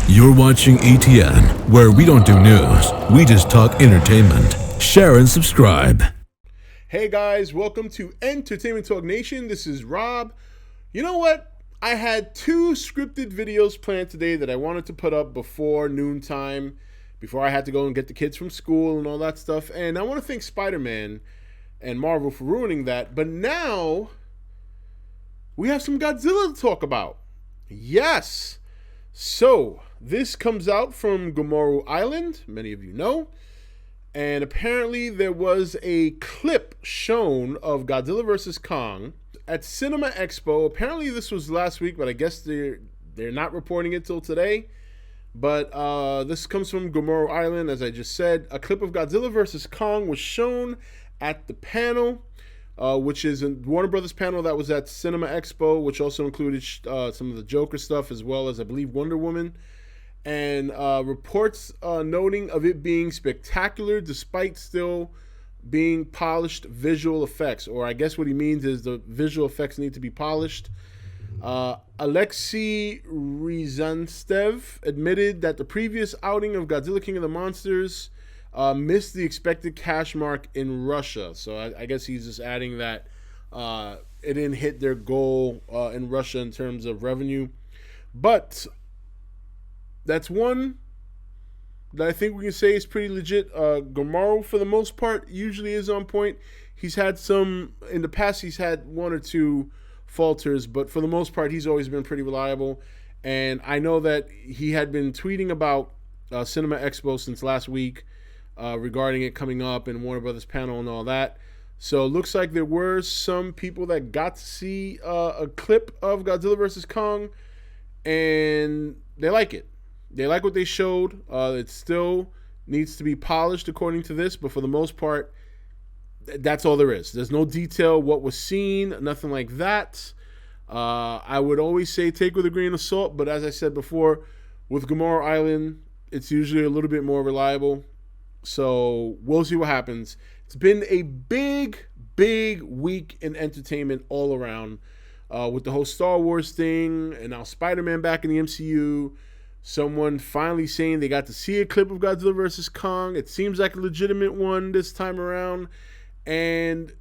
You're watching E.T.N, where we don't do news, we just talk entertainment. Share and subscribe. Hey guys, welcome to Entertainment Talk Nation. This is Rob. You know what? I had two scripted videos planned today that I wanted to put up before noontime, before I had to go and get the kids from school and all that stuff. And I want to thank Spider-Man and Marvel for ruining that. But now we have some Godzilla to talk about. Yes. So this comes out from Gomaru Island, many of you know. And apparently there was a clip shown of Godzilla vs. Kong at Cinema Expo. Apparently this was last week, but I guess they're not reporting it till today. But this comes from Gomaru Island, as I just said. A clip of Godzilla vs. Kong was shown at the panel, which is a Warner Brothers panel that was at Cinema Expo, which also included some of the Joker stuff, as well as, I believe, Wonder Woman. And reports noting of it being spectacular despite still being polished visual effects. Or I guess what he means is the visual effects need to be polished. Alexei Ryazanstev admitted that the previous outing of Godzilla King of the Monsters missed the expected cash mark in Russia. So I guess he's just adding that it didn't hit their goal in Russia in terms of revenue. But that's one that I think we can say is pretty legit. Gomaru, for the most part, usually is on point. He's had some, in the past, he's had one or two falters, but for the most part, he's always been pretty reliable. And I know that he had been tweeting about Cinema Expo since last week regarding it coming up and Warner Brothers panel and all that. So it looks like there were some people that got to see a clip of Godzilla vs. Kong, and they like it. They like what they showed. It still needs to be polished according to this, but for the most part, that's all there is. There's no detail what was seen, nothing like that. I would always say take with a grain of salt, but as I said before, with Gomaru Island, it's usually a little bit more reliable. So we'll see what happens. It's been a big week in entertainment all around, with the whole Star Wars thing, and now Spider-Man back in the MCU. Someone finally saying they got to see a clip of Godzilla vs. Kong. It seems like a legitimate one this time around. And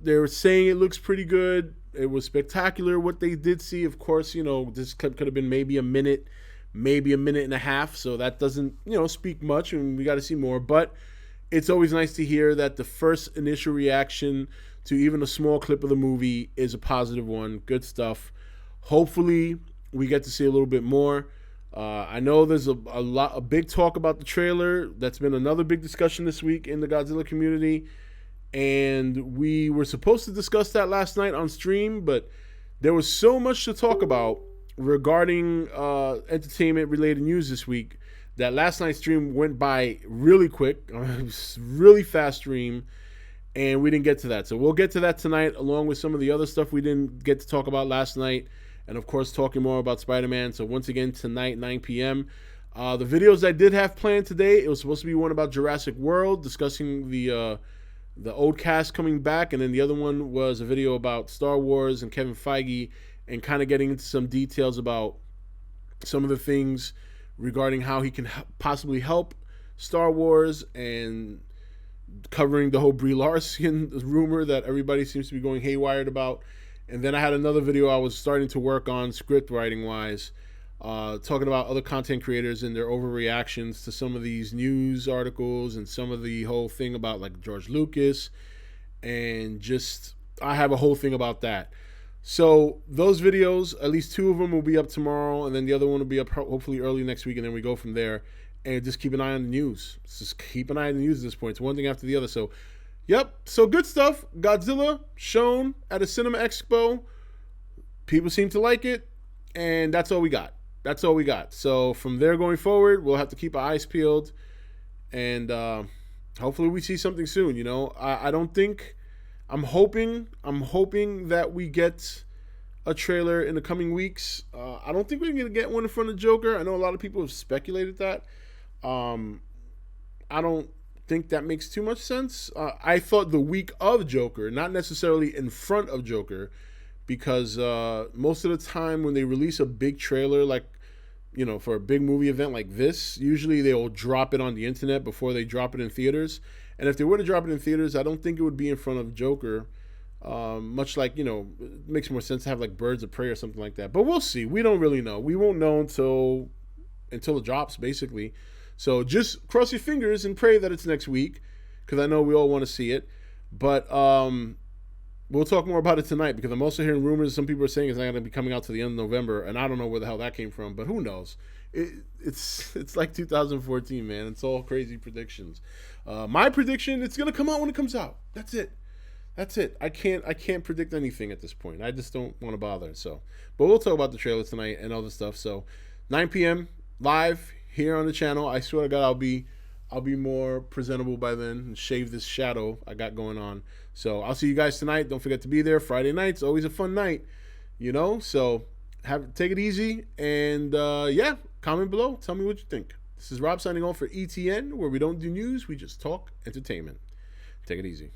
they were saying it looks pretty good. It was spectacular what they did see. Of course, you know, this clip could have been maybe a minute and a half. So that doesn't, speak much, and we got to see more. But it's always nice to hear that the first initial reaction to even a small clip of the movie is a positive one. Good stuff. Hopefully we get to see a little bit more. I know there's a big talk about the trailer. That's been another big discussion this week in the Godzilla community. And we were supposed to discuss that last night on stream, but there was so much to talk about regarding entertainment-related news this week that last night's stream went by really quick. It was a really fast stream, and we didn't get to that. So we'll get to that tonight, along with some of the other stuff we didn't get to talk about last night. And, of course, talking more about Spider-Man. So, once again, tonight, 9 p.m. The videos I did have planned today, it was supposed to be one about Jurassic World, discussing the old cast coming back. And then the other one was a video about Star Wars and Kevin Feige, and kind of getting into some details about some of the things regarding how he can possibly help Star Wars, and covering the whole Brie Larson rumor that everybody seems to be going haywire about. And then I had another video I was starting to work on script writing wise, talking about other content creators and their overreactions to some of these news articles and some of the whole thing about like George Lucas, and just I have a whole thing about that. So those videos, at least two of them will be up tomorrow, and then the other one will be up hopefully early next week, and then we go from there. And just keep an eye on the news. Just keep an eye on the news at this point. It's one thing after the other. So yep, so good stuff. Godzilla shown at a Cinema Expo. People seem to like it, and that's all we got. That's all we got. So from there going forward, we'll have to keep our eyes peeled, and hopefully we see something soon. I don't think, I'm hoping that we get a trailer in the coming weeks. I don't think we're going to get one in front of Joker. I know a lot of people have speculated that. I don't think that makes too much sense. I thought the week of Joker, not necessarily in front of Joker, because most of the time when they release a big trailer, like for a big movie event like this, usually they will drop it on the internet before they drop it in theaters. And if they were to drop it in theaters, I don't think it would be in front of Joker. Much like, it makes more sense to have like Birds of Prey or something like that. But we'll see. We don't really know. We won't know until it drops, basically. So just cross your fingers and pray that it's next week, because I know we all want to see it. But we'll talk more about it tonight, because I'm also hearing rumors. Some people are saying it's not going to be coming out to the end of November, and I don't know where the hell that came from, but who knows? It's like 2014, man. It's all crazy predictions. My prediction, it's going to come out when it comes out. That's it. I can't predict anything at this point. I just don't want to bother. So, but we'll talk about the trailer tonight and other stuff. So, 9 p.m. live here on the channel. I swear to God, I'll be more presentable by then and shave this shadow I got going on. So I'll see you guys tonight. Don't forget to be there. Friday night's always a fun night, So take it easy, and yeah, comment below. Tell me what you think. This is Rob signing off for E.T.N, where we don't do news, we just talk entertainment. Take it easy.